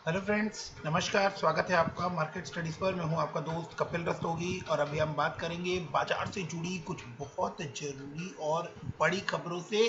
Hello friends, नमस्कार। स्वागत है आपका मार्केट स्टडीज पर। मैं हूं आपका दोस्त कपिल रस्तोगी और अभी हम बात करेंगे बाजार से जुड़ी कुछ बहुत जरूरी और बड़ी खबरों से।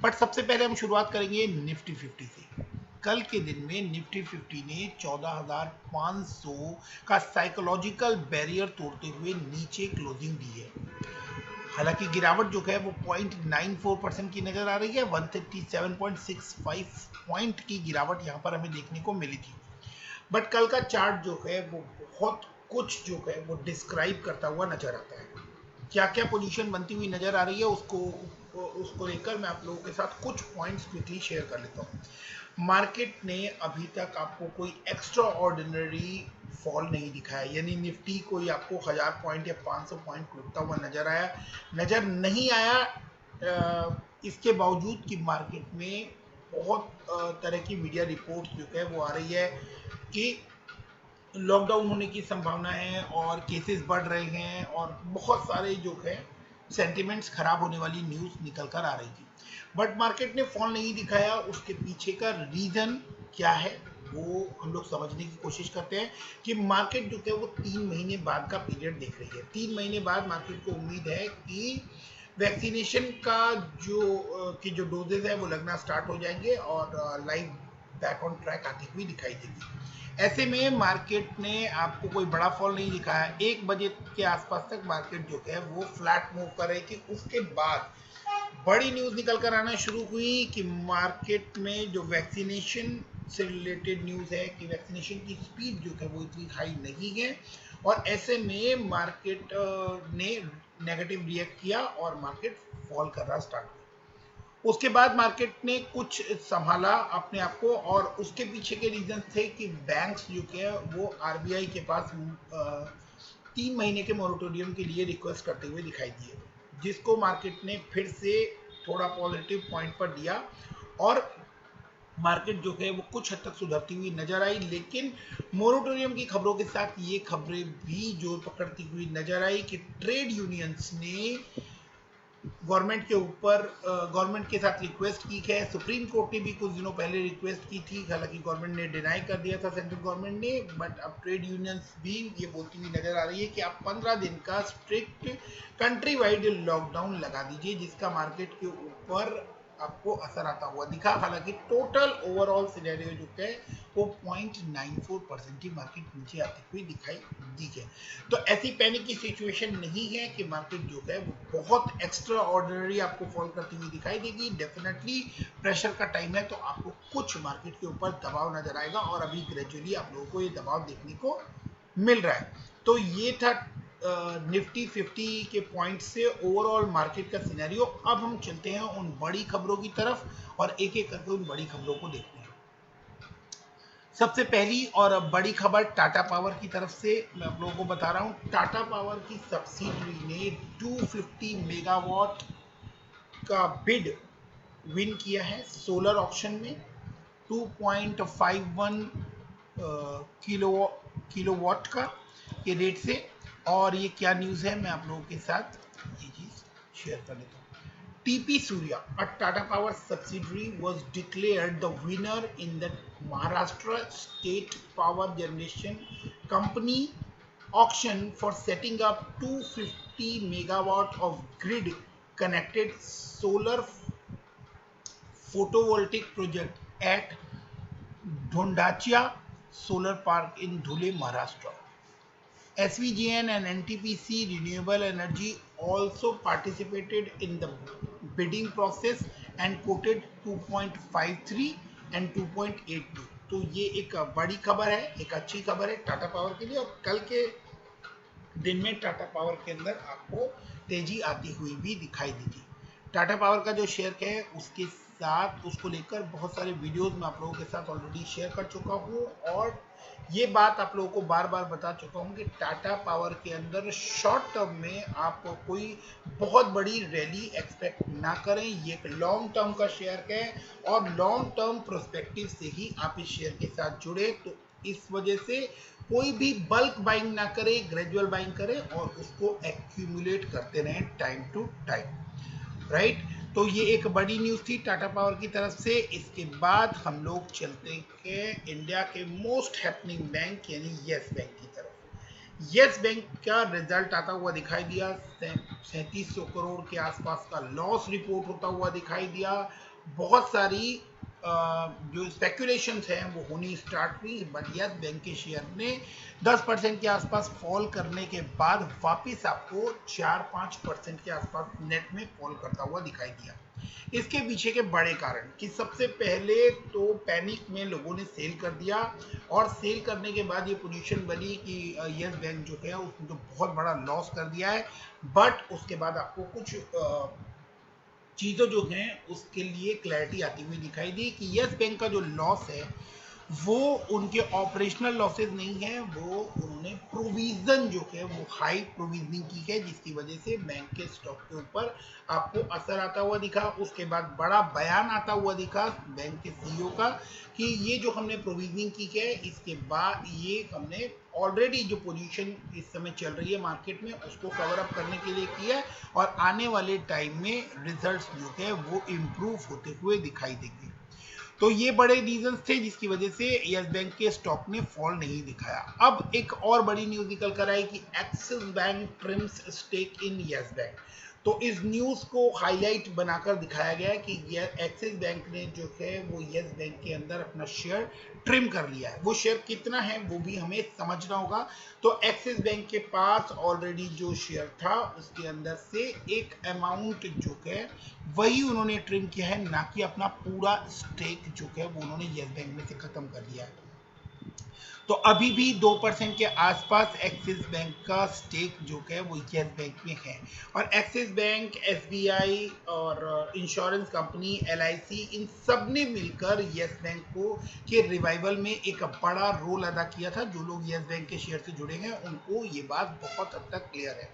बट सबसे पहले हम शुरुआत करेंगे निफ्टी 50 से। कल के दिन में निफ्टी 50 ने 14,500 का साइकोलॉजिकल बैरियर तोड़ते हुए नीचे क्लोजिंग दी है। हालांकि गिरावट जो है वो 0.94% की नजर आ रही है। 137.65 पॉइंट की गिरावट यहाँ पर हमें देखने को मिली थी। बट कल का चार्ट जो है वो बहुत कुछ जो है वो डिस्क्राइब करता हुआ नजर आता है। क्या क्या पोजीशन बनती हुई नजर आ रही है उसको लेकर मैं आप लोगों के साथ कुछ पॉइंट्स क्विकली शेयर कर लेता हूँ। मार्केट ने अभी तक आपको कोई एक्स्ट्रा ऑर्डिनरी फॉल नहीं दिखाया, यानी निफ्टी कोई आपको 1000 पॉइंट या 500 पॉइंट टूटता हुआ नजर नहीं आया। इसके बावजूद कि मार्केट में बहुत तरह की मीडिया रिपोर्ट्स जो है वो आ रही है कि लॉकडाउन होने की संभावना है और केसेस बढ़ रहे हैं और बहुत सारे जो है सेंटिमेंट्स खराब होने वाली न्यूज निकल कर आ रही थी। बट मार्केट ने फॉल नहीं दिखाया। उसके पीछे का रीजन क्या है वो हम लोग समझने की कोशिश करते हैं कि मार्केट जो है वो 3 महीने बाद का पीरियड देख रही है। 3 महीने बाद मार्केट को उम्मीद है कि वैक्सीनेशन का जो डोजेज है वो लगना स्टार्ट हो जाएंगे और लाइफ बैक ऑन ट्रैक आती हुई दिखाई देगी। ऐसे में मार्केट ने आपको कोई बड़ा फॉल नहीं दिखाया। 1 बजे के आसपास तक मार्केट जो है वो फ्लैट मूव कर रही थी। उसके बाद बड़ी न्यूज निकल कर आना शुरू हुई कि मार्केट में जो वैक्सीनेशन से रिलेटेड न्यूज है कि वैक्सीनेशन की स्पीड जो है वो इतनी हाई नहीं है और ऐसे में मार्केट ने नेगेटिव रिएक्ट किया और मार्केट फॉल करना स्टार्ट हुआ। उसके बाद मार्केट ने कुछ संभाला अपने आप को और उसके पीछे के रीजन थे कि बैंक्स जो है वो आरबीआई के पास 3 महीने के मोरेटोरियम के लिए रिक्वेस्ट करते हुए दिखाई दिए, जिसको मार्केट ने फिर से थोड़ा पॉजिटिव पॉइंट पर दिया और मार्केट जो है वो कुछ हद तक सुधरती हुई नजर आई। लेकिन मोरेटोरियम की खबरों के साथ ये खबरें भी जोर पकड़ती हुई नजर आई कि ट्रेड यूनियंस ने गवर्नमेंट के साथ रिक्वेस्ट की है। सुप्रीम कोर्ट ने भी कुछ दिनों पहले रिक्वेस्ट की थी, हालांकि गवर्नमेंट ने डिनाई कर दिया था, सेंट्रल गवर्नमेंट ने। बट अब ट्रेड यूनियंस भी ये बोलती हुई नजर आ रही है कि आप 15 दिन का स्ट्रिक्ट कंट्री वाइड लॉकडाउन लगा दीजिए, जिसका मार्केट के ऊपर आपको असर आता हुआ दिखा। हालांकि टोटल ओवरऑल सिनेरियो जो है वो 0.94% की मार्केट नीचे आती हुई दिखाई दी है। तो ऐसी पैनिक की सिचुएशन नहीं है कि मार्केट जो है वो बहुत एक्स्ट्रा ऑर्डिनरी आपको फॉल करती हुई दिखाई देगी। डेफिनेटली प्रेशर का टाइम है तो आपको कुछ मार्केट के ऊपर दबाव नजर आएगा और अभी ग्रेजुअली आप लोगों को ये दबाव देखने को मिल रहा है। तो ये था निफ्टी 50 के पॉइंट से ओवरऑल मार्केट का सिनेरियो। अब हम चलते हैं उन बड़ी खबरों की तरफ और एक एक करके उन बड़ी खबरों को देखते हैं। सबसे पहली और बड़ी खबर टाटा पावर की तरफ से मैं आप लोगों को बता रहा हूं। टाटा पावर की सब्सिडरी ने 250 मेगावाट का बिड विन किया है सोलर ऑक्शन में 2.51 किलो किलोवाट का के रेट से। और ये क्या न्यूज़ है मैं आप लोगों के साथ ये चीज़ शेयर कर लेता हूँ। TP Surya, a Tata Power subsidiary, was declared the winner in the Maharashtra State Power Generation Company auction for setting up 250 megawatt of grid connected solar photovoltaic project at Dhondachia Solar Park in Dhule, Maharashtra. SVGN and NTPC Renewable Energy also participated in the bidding process and quoted 2.53 and 2.82। तो ये एक बड़ी खबर है, एक अच्छी खबर है टाटा पावर के लिए। और कल के दिन में टाटा पावर के अंदर आपको तेजी आती हुई भी दिखाई दी थी। टाटा पावर का जो शेयर है उसके साथ उसको लेकर बहुत सारे वीडियोस मैं आप लोगों के साथ ऑलरेडी शेयर कर चुका हूँ और ये बात आप लोगों को बार बार बता चुका हूँ कि टाटा पावर के अंदर शॉर्ट टर्म में आप कोई बहुत बड़ी रैली एक्सपेक्ट ना करें। ये एक लॉन्ग टर्म का शेयर है और लॉन्ग टर्म प्रोस्पेक्टिव से ही आप इस शेयर के साथ जुड़े। तो इस वजह से कोई भी बल्क बाइंग ना करे, ग्रेजुअल बाइंग करें और उसको एक्यूमुलेट करते रहें टाइम टू टाइम, राइट। तो ये एक बड़ी न्यूज़ थी टाटा पावर की तरफ से। इसके बाद हम लोग चलते हैं इंडिया के मोस्ट हैपनिंग बैंक यानी यस बैंक की तरफ। यस बैंक का रिजल्ट आता हुआ दिखाई दिया, 3700 करोड़ के आसपास का लॉस रिपोर्ट होता हुआ दिखाई दिया। बहुत सारी जो स्पेकुलेशंस हैं वो होनी स्टार्ट हुई, बट यस बैंक के शेयर ने 10% के आसपास फॉल करने के बाद वापस आपको 4-5% के आसपास नेट में फॉल करता हुआ दिखाई दिया। इसके पीछे के बड़े कारण कि सबसे पहले तो पैनिक में लोगों ने सेल कर दिया, और सेल करने के बाद ये पोजीशन बनी कि यस बैंक जो है उसने तो बहुत बड़ा लॉस कर दिया है। बट उसके बाद आपको कुछ चीज़ों जो हैं उसके लिए क्लैरिटी आती हुई दिखाई दी कि यस बैंक का जो लॉस है वो उनके ऑपरेशनल लॉसेस नहीं है, वो उन्होंने प्रोविजन जो है वो हाई प्रोविजनिंग की है, जिसकी वजह से बैंक के स्टॉक के ऊपर आपको असर आता हुआ दिखा। उसके बाद बड़ा बयान आता हुआ दिखा बैंक के सीईओ का कि ये जो हमने प्रोविजनिंग की है, इसके बाद ये हमने ऑलरेडी जो पोजीशन इस समय चल रही है मार्केट में उसको कवर अप करने के लिए किया है, और आने वाले टाइम में रिजल्ट्स जो है वो इम्प्रूव होते हुए दिखाई देंगे। तो ये बड़े रीजंस थे जिसकी वजह से यस बैंक के स्टॉक ने फॉल नहीं दिखाया। अब एक और बड़ी न्यूज निकल कर आई कि Axis Bank trims stake in Yes Bank. तो इस न्यूज को हाईलाइट बनाकर दिखाया गया कि एक्सिस बैंक ने जो है वो यस बैंक के अंदर अपना शेयर ट्रिम कर लिया है। वो शेयर कितना है वो भी हमें समझना होगा। तो एक्सिस बैंक के पास ऑलरेडी जो शेयर था उसके अंदर से एक अमाउंट जो है वही उन्होंने ट्रिम किया है, ना कि अपना पूरा स्टेक जो है वो उन्होंने यस बैंक में से खत्म कर दिया है। तो अभी भी 2% के आसपास एक्सिस बैंक का स्टेक जो है वो यस बैंक में है, और एक्सिस बैंक, एसबीआई और इंश्योरेंस कंपनी एलआईसी इन सब ने मिलकर यस बैंक को के रिवाइवल में एक बड़ा रोल अदा किया था। जो लोग यस बैंक के शेयर से जुड़े हैं उनको ये बात बहुत हद तक क्लियर है।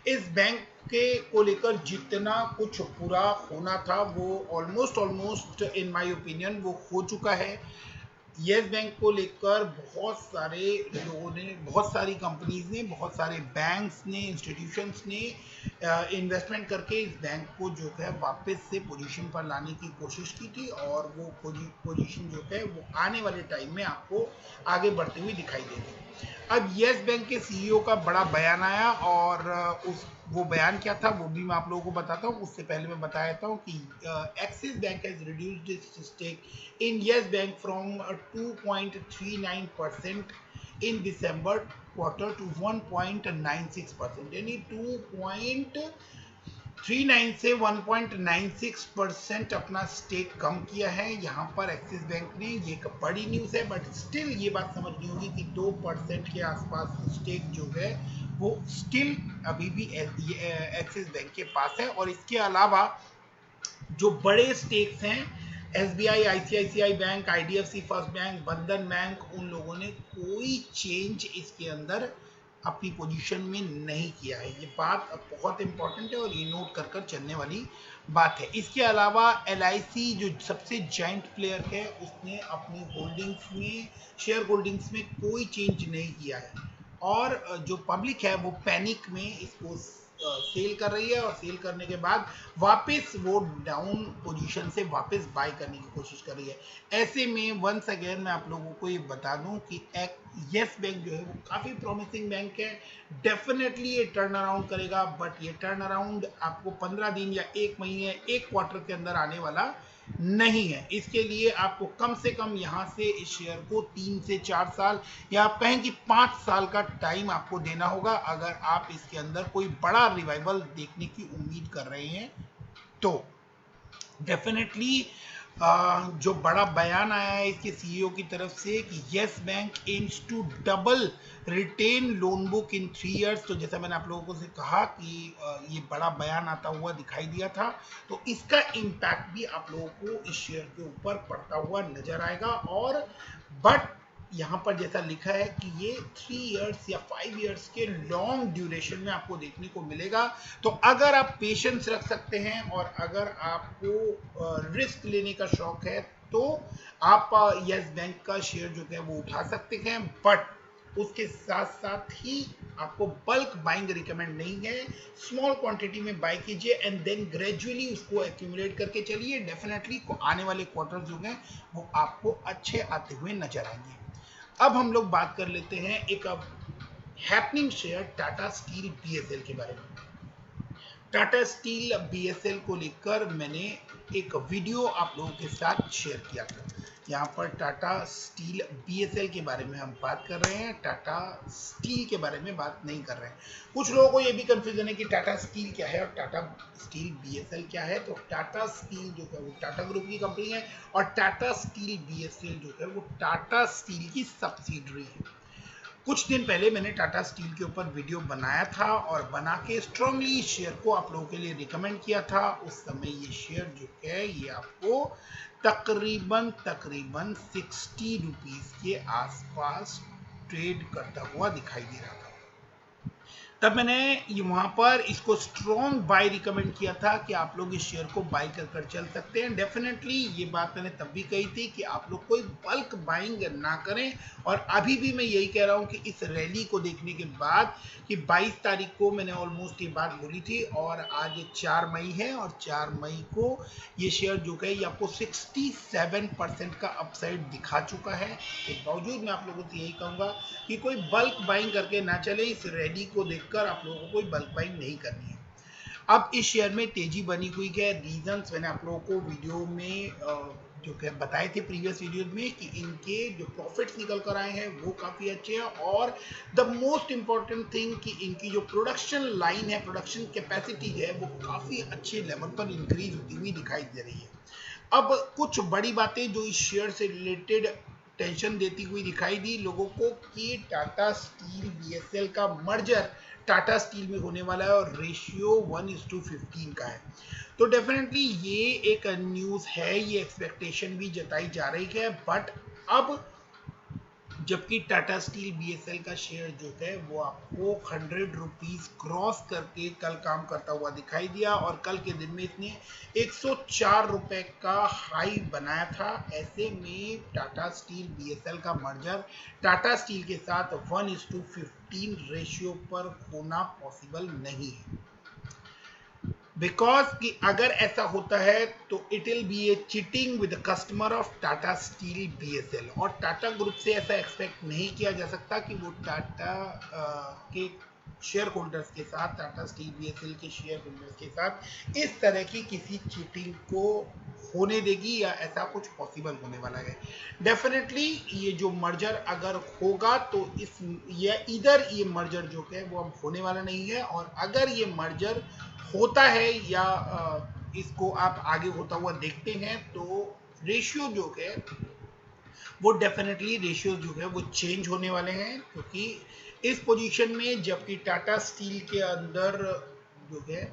इस बैंक के को लेकर जितना कुछ पूरा होना था वो ऑलमोस्ट इन माय ओपिनियन वो हो चुका है। यस बैंक को लेकर बहुत सारे लोगों ने, बहुत सारी कंपनीज ने, बहुत सारे बैंक्स ने, इंस्टीट्यूशंस ने इन्वेस्टमेंट करके इस बैंक को जो है वापस से पोजीशन पर लाने की कोशिश की थी, और वो पोजीशन जो है वो आने वाले टाइम में आपको आगे बढ़ती हुई दिखाई देगी। अब यस बैंक के सीईओ का बड़ा बयान आया, और वो बयान क्या था वो भी मैं आप लोगों को बताता हूँ। उससे पहले मैं बता देता हूँ कि Axis Bank has reduced its stake in Yes Bank from 2.39% in December quarter to 1.96%, यानी 2.39 से 1.96% अपना स्टेक कम किया है यहाँ पर एक्सिस बैंक ने। ये एक बड़ी न्यूज़ है, बट स्टिल ये बात समझनी होगी कि 2% के आसपास स्टेक जो है वो स्टिल अभी भी एक्सिस बैंक के पास है। और इसके अलावा जो बड़े स्टेक्स हैं SBI, ICICI bank, IDFC first bank, बंधन बैंक, उन लोगों ने कोई चेंज इसके अंदर अपनी पोजीशन में नहीं किया है। ये बात बहुत इंपॉर्टेंट है और ये नोट कर कर चलने वाली बात है। इसके अलावा एलआईसी जो सबसे जाइंट प्लेयर है उसने अपनी होल्डिंग्स में, शेयर होल्डिंग्स में कोई चेंज नहीं किया है, और जो पब्लिक है वो पैनिक में इसको सेल कर रही है, और सेल करने के बाद वापस वो डाउन पोजीशन से वापस बाय करने की कोशिश कर रही है। ऐसे में वंस अगेन मैं आप लोगों को ये बता दूं कि यस बैंक जो है वो काफ़ी प्रॉमिसिंग बैंक है। डेफिनेटली ये टर्न अराउंड करेगा, बट ये टर्न अराउंड आपको 15 दिन या 1 महीने, 1 क्वार्टर के अंदर आने वाला नहीं है। इसके लिए आपको कम से कम यहाँ से इस शेयर को 3 से 4 साल या आप कहें कि 5 साल का टाइम आपको देना होगा, अगर आप इसके अंदर कोई बड़ा रिवाइवल देखने की उम्मीद कर रहे हैं तो। डेफिनेटली जो बड़ा बयान आया है इसके सीईओ की तरफ से कि Yes Bank aims to double retail loan book in 3 years. तो जैसा मैंने आप लोगों से कहा कि ये बड़ा बयान आता हुआ दिखाई दिया था, तो इसका इम्पैक्ट भी आप लोगों को इस शेयर के ऊपर पड़ता हुआ नजर आएगा। और बट यहाँ पर जैसा लिखा है कि ये 3 इयर्स या 5 इयर्स के लॉन्ग ड्यूरेशन में आपको देखने को मिलेगा। तो अगर आप पेशेंस रख सकते हैं और अगर आपको रिस्क लेने का शौक है तो आप यस बैंक का शेयर जो है वो उठा सकते हैं। बट उसके साथ साथ ही आपको बल्क बाइंग रिकमेंड नहीं है। स्मॉल क्वांटिटी में बाय कीजिए एंड देन ग्रेजुअली उसको एक्यूमुलेट करके चलिए। डेफिनेटली आने वाले क्वार्टर जो हैं वो आपको अच्छे आते हुए नजर आएंगे। अब हम लोग बात कर लेते हैं एक happening share Tata steel BSL के बारे में। टाटा स्टील बीएसएल को लेकर मैंने एक वीडियो आप लोगों के साथ शेयर किया था। यहाँ पर टाटा स्टील बीएसएल के बारे में हम बात कर रहे हैं, टाटा स्टील के बारे में बात नहीं कर रहे हैं। कुछ लोगों को ये भी कंफ्यूजन है कि टाटा स्टील क्या है और टाटा स्टील बीएसएल क्या है। तो टाटा स्टील जो है वो टाटा ग्रुप की कंपनी है और टाटा स्टील बीएसएल जो है वो टाटा स्टील की सब्सिडरी है। कुछ दिन पहले मैंने टाटा स्टील के ऊपर वीडियो बनाया था और बना के स्ट्रांगली शेयर को आप लोगों के लिए रिकमेंड किया था। उस समय ये शेयर जो है ये आपको तकरीबन 60 रुपीस के आसपास ट्रेड करता हुआ दिखाई दे रहा था। तब मैंने वहां पर इसको स्ट्रॉन्ग बाय रिकमेंड किया था कि आप लोग इस शेयर को बाय कर चल सकते हैं। डेफिनेटली ये बात मैंने तब भी कही थी कि आप लोग कोई बल्क बाइंग ना करें और अभी भी मैं यही कह रहा हूं कि इस रैली को देखने के बाद कि 22 तारीख को मैंने ऑलमोस्ट ये बात बोली थी और आज 4 मई है और 4 मई को ये शेयर जो है ये आपको 67% का अपसाइड दिखा चुका है। तो बावजूद मैं आप लोगों से यही कहूंगा कि कोई बल्क बाइंग करके ना चले। इस रैली को देखकर आप लोगों को कोई बल्क बाइंग नहीं करनी है। अब इस शेयर में तेजी बनी हुई है। रीजंस मैंने आप लोगों को वीडियो में जो है बताए थे प्रीवियस वीडियो में कि इनके जो प्रॉफिट्स निकल कर आए हैं वो काफी अच्छे हैं और द मोस्ट इंपॉर्टेंट थिंग कि इनकी जो प्रोडक्शन लाइन है, प्रोडक्शन कैपेसिटी है वो काफी अच्छे लेवल पर इंक्रीज होती हुई दिखाई दे रही है। अब कुछ बड़ी बातें जो इस शेयर से रिलेटेड टेंशन देती हुई दिखाई दी लोगों को कि टाटा स्टील बीएसएल का मर्जर टाटा स्टील में होने वाला है और रेशियो 1:15 का है। तो डेफिनेटली ये एक न्यूज़ है, ये एक्सपेक्टेशन भी जताई जा रही है। बट अब जबकि टाटा स्टील बीएसएल का शेयर जो है वो आपको 100 रुपीज क्रॉस करके कल काम करता हुआ दिखाई दिया और कल के दिन में इसने 104 रुपए का हाई बनाया था। ऐसे में टाटा स्टील बीएसएल का मर्जर टाटा स्टील के साथ 1:15 रेशियो पर होना पॉसिबल नहीं है। बिकॉज कि अगर ऐसा होता है तो it will be A cheating with customer of Tata steel BSL और टाटा ग्रुप से ऐसा एक्सपेक्ट नहीं किया जा सकता कि वो टाटा के शेयर होल्डर्स के साथ, टाटा स्टील बीएसएल के शेयर होल्डर्स के साथ इस तरह की किसी चीटिंग को होने देगी या ऐसा कुछ पॉसिबल होने वाला है। डेफिनेटली ये जो मर्जर अगर होगा तो इस ये इधर ये मर्जर जो है वो अब होने वाला नहीं है और अगर ये मर्जर होता है या इसको आप आगे होता हुआ देखते हैं तो रेशियो जो है वो डेफिनेटली रेशियो जो है वो चेंज होने वाले हैं क्योंकि इस पोजीशन में जबकि टाटा स्टील के अंदर जो है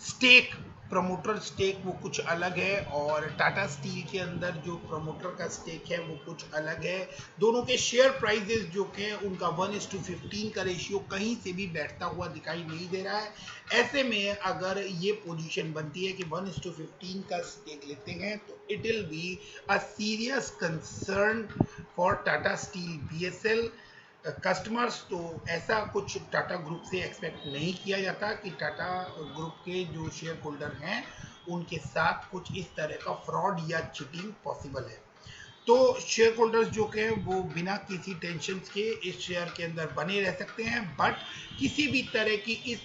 स्टेक, प्रमोटर स्टेक वो कुछ अलग है और टाटा स्टील के अंदर जो प्रमोटर का स्टेक है वो कुछ अलग है। दोनों के शेयर प्राइसेस जो हैं उनका 1:15 का रेशियो कहीं से भी बैठता हुआ दिखाई नहीं दे रहा है। ऐसे में अगर ये पोजीशन बनती है कि 1:15 का स्टेक लेते हैं तो it will be a serious concern for Tata steel BSL customers. तो ऐसा कुछ टाटा ग्रुप से एक्सपेक्ट नहीं किया जाता कि टाटा ग्रुप के जो शेयर होल्डर हैं उनके साथ कुछ इस तरह का फ्रॉड या चीटिंग पॉसिबल है। तो शेयर होल्डर्स जो हैं वो बिना किसी टेंशन के इस शेयर के अंदर बने रह सकते हैं। बट किसी भी तरह की इस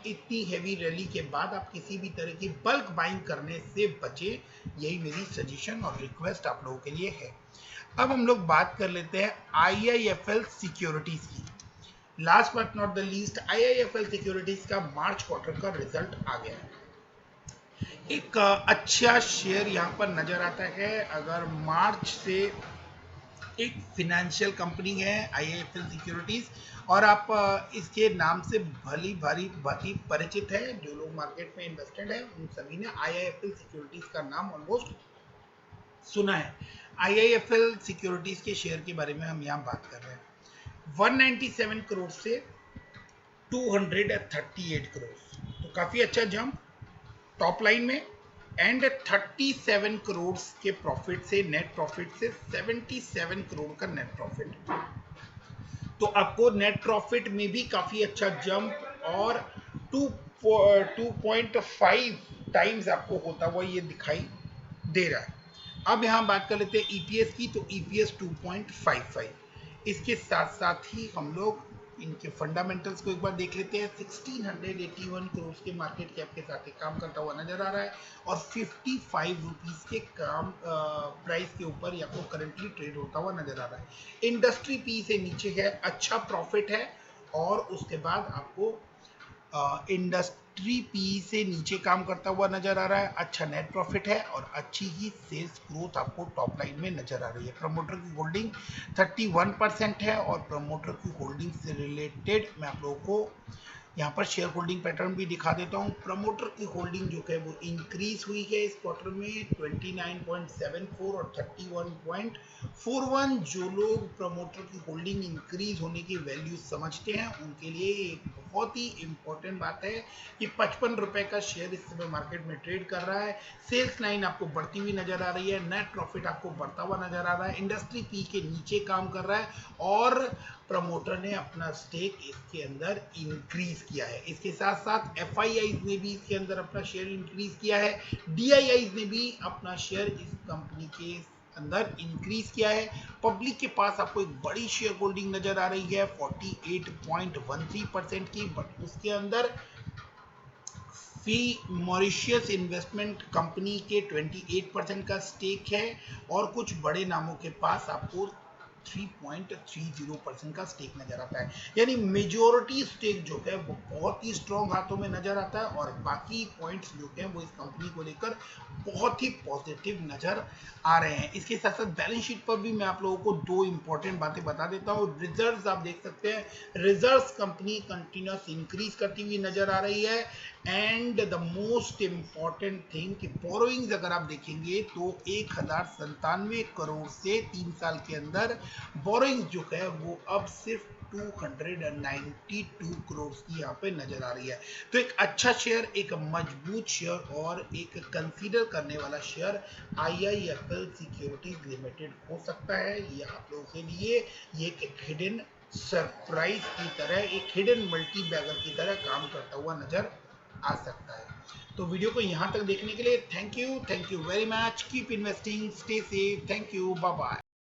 इतनी हैवी रैली के बाद आप किसी भी तरह की बल्क बाइंग करने से बचे, यही मेरी सजेशन और रिक्वेस्ट आप लोगों के लिए है। अब हम लोग बात कर लेते हैं IIFL सिक्योरिटीज की। Last but not the least, IIFL securities का मार्च क्वार्टर का रिजल्ट आ गया है। एक अच्छा शेयर यहाँ पर नजर आता है। अगर मार्च से एक फिनेंशियल कंपनी है IIFL सिक्योरिटीज और आप इसके नाम से भली भारी बाकी परिचित है। जो लोग मार्केट में इन्वेस्टेड है उन सभी ने IIFL सिक्योरिटीज का नाम ऑलमोस्ट सुना है। IIFL सिक्योरिटीज के शेयर के बारे में हम यहाँ बात कर रहे हैं। 197 करोड़ से 238 करोड़, तो काफी अच्छा जंप टॉप लाइन में एंड 37 करोड़ के प्रॉफिट से, नेट प्रॉफिट से 77 करोड़ का नेट प्रॉफिट। तो आपको नेट प्रॉफिट में भी काफी अच्छा जंप और 2.5 टाइम्स आपको होता हुआ ये दिखाई दे रहा है। अब यहाँ बात कर लेते हैं ईपीएस की, तो ईपीएस 2.55। इसके साथ साथ ही हम लोग इनके फंडामेंटल्स को एक बार देख लेते हैं। 1681 करोड़ के मार्केट कैप के साथ ये काम करता हुआ नजर आ रहा है और 55 रुपीज के काम प्राइस के ऊपर ये आपको करंटली ट्रेड होता हुआ नजर आ रहा है। इंडस्ट्री पी से नीचे है, अच्छा प्रॉफिट है और उसके बाद आपको इंडस्ट्री पी से नीचे काम करता हुआ नजर आ रहा है। अच्छा नेट प्रॉफिट है और अच्छी ही सेल्स ग्रोथ आपको टॉप लाइन में नजर आ रही है। प्रमोटर की होल्डिंग 31% है और प्रमोटर की होल्डिंग से रिलेटेड मैं आप लोगों को यहाँ पर शेयर होल्डिंग पैटर्न भी दिखा देता हूँ। प्रमोटर की होल्डिंग जो है वो इंक्रीज हुई है इस क्वार्टर में 29.74 और 31.41। जो लोग प्रमोटर की होल्डिंग इंक्रीज होने की वैल्यू समझते हैं उनके लिए एक बहुत ही इंपॉर्टेंट बात है कि 55 रुपए का शेयर इस समय मार्केट में ट्रेड कर रहा है। सेल्स लाइन आपको बढ़ती हुई नजर आ रही है, नेट प्रॉफिट आपको बढ़ता हुआ नजर आ रहा है, इंडस्ट्री पी के नीचे काम कर रहा है और प्रमोटर ने अपना स्टेक इसके अंदर इंक्रीज किया है। इसके साथ साथ एफआईआईज ने भी इसके अंदर अपना शेयर इंक्रीज किया है, डीआईआईज ने भी अपना शेयर इस कंपनी के अंदर इंक्रीज किया है। पब्लिक के पास आपको एक बड़ी शेयर होल्डिंग नजर आ रही है 48.13% की, बट उसके अंदर फी मॉरिशियस इन्वेस्टमेंट कंपनी के 28% का स्टेक है और कुछ बड़े नामों के पास आपको 3.30% का स्टेक नजर आता है। यानी मेजोरिटी स्टेक जो है वो बहुत ही स्ट्रॉन्ग हाथों में नजर आता है और बाकी पॉइंट्स जो है वो इस कंपनी को लेकर बहुत ही पॉजिटिव नजर आ रहे हैं। इसके साथ साथ बैलेंस शीट पर भी मैं आप लोगों को दो इंपॉर्टेंट बातें बता देता हूँ। रिजर्व्स आप देख सकते हैं, रिजर्व्स कंपनी कंटिन्यूस इंक्रीज करती हुई नजर आ रही है and the most important thing कि बोरोइंग्स अगर आप देखेंगे तो 1097 करोड़ से 3 साल के अंदर बोरोइंग्स जो है वो अब सिर्फ 292 करोड़ की यहाँ पे नजर आ रही है। तो एक अच्छा शेयर, एक मजबूत शेयर और एक कंसीडर करने वाला शेयर IIFL सिक्योरिटीज लिमिटेड हो सकता है। ये आप लोगों के लिए ये एक हिडन सरप्राइज की तरह, एक हिडन मल्टी बैगर की तरह काम करता हुआ नजर आ सकता है। तो वीडियो को यहाँ तक देखने के लिए thank you very much. Keep investing, stay safe, thank you, bye bye.